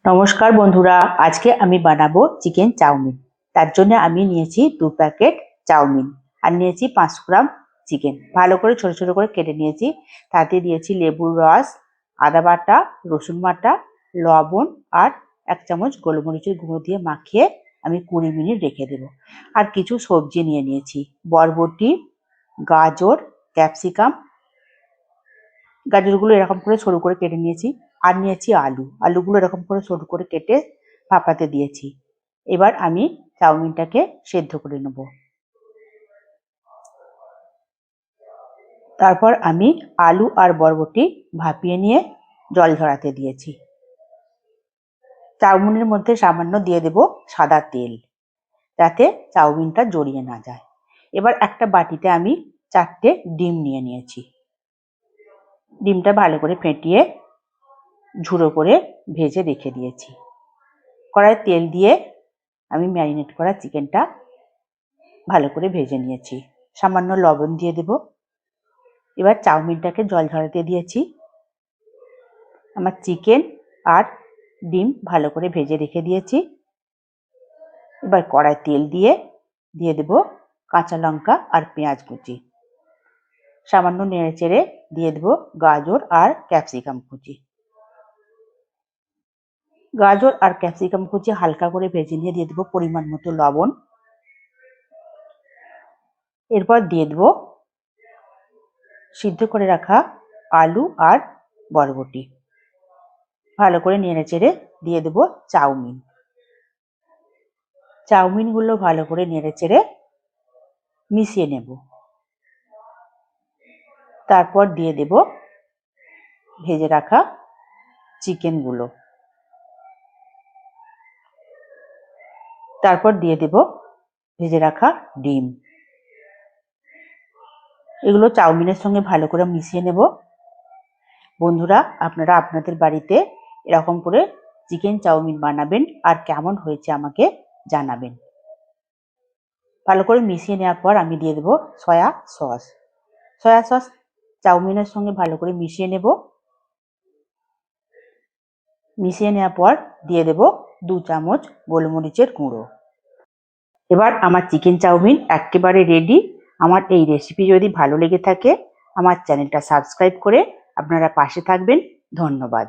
নমস্কার বন্ধুরা, আজকে আমি বানাবো চিকেন চাউমিন। তার জন্য আমি নিয়েছি 2 প্যাকেট চাউমিন আর নিয়েছি 500 গ্রাম চিকেন। ভালো করে ছোট ছোট করে কেটে নিয়েছি। তাতে দিয়েছি লেবুর রস, আদা বাটা, রসুন বাটা, লবণ আর 1 চামচ গোলমরিচের গুঁড়ো দিয়ে মাখিয়ে আমি 20 মিনিট রেখে দেবো। আর কিছু সবজি নিয়ে নিয়েছি, বরবটি, গাজর, ক্যাপসিকাম। গাজরগুলো এরকম করে সরু করে কেটে নিয়েছি। আর নিয়েছি আলুগুলো এরকম করে সরু করে কেটে ভাপাতে দিয়েছি। এবার আমি চাউমিনটাকে সেদ্ধ করে নেব। তারপর আমি আলু আর বরবটি ভাপিয়ে নিয়ে জল ঝরাতে দিয়েছি। চাউমিনের মধ্যে সামান্য দিয়ে দেব সাদা তেল, যাতে চাউমিনটা জড়িয়ে না যায়। এবার একটা বাটিতে আমি 4টে ডিম নিয়ে নিয়েছি। ডিমটা ভালো করে ফেটিয়ে ঝুড়ো করে ভেজে রেখে দিয়েছি। কড়াইয়ে তেল দিয়ে আমি ম্যারিনেট করা চিকেনটা ভালো করে ভেজে নিয়েছি। সামান্য লবণ দিয়ে দেব। এবার চাউমিনটাকে জল ঝরাতে দিয়েছি। আমার চিকেন আর ডিম ভালো করে ভেজে রেখে দিয়েছি। এবার কড়াইয়ে তেল দিয়ে দেব কাঁচা লঙ্কা আর পেঁয়াজ কুচি। সামান্য নেড়ে চেড়ে দিয়ে দেব গাজর আর ক্যাপসিকাম কুচি। গাজর আর ক্যাপসিকাম কুচি হালকা করে ভেজে নিয়ে দিয়ে দেবো পরিমাণ মতো লবণ। এরপর দিয়ে দেবো সিদ্ধ করে রাখা আলু আর বরবটি। ভালো করে নেড়ে চেড়ে দিয়ে দেবো চাউমিনগুলো ভালো করে নেড়ে চেড়ে মিশিয়ে নেব। তারপর দিয়ে দেব ভেজে রাখা চিকেনগুলো। তারপর দিয়ে দেব ভেজে রাখা ডিম। এগুলো চাউমিনের সঙ্গে ভালো করে মিশিয়ে নেব। বন্ধুরা, আপনারা আপনাদের বাড়িতে এরকম করে চিকেন চাউমিন বানাবেন আর কেমন হয়েছে আমাকে জানাবেন। ভালো করে মিশিয়ে নেওয়ার পর আমি দিয়ে দেব সয়া সস। চাউমিনের সঙ্গে ভালো করে মিশিয়ে নেব। মিশিয়ে নেওয়ার পর দিয়ে দেব 2 চামচ গোলমরিচের গুঁড়ো। এবার আমার চিকেন চাউমিন একেবারে রেডি। আমার এই রেসিপি যদি ভালো লেগে থাকে আমার চ্যানেলটা সাবস্ক্রাইব করে আপনারা পাশে থাকবেন। ধন্যবাদ।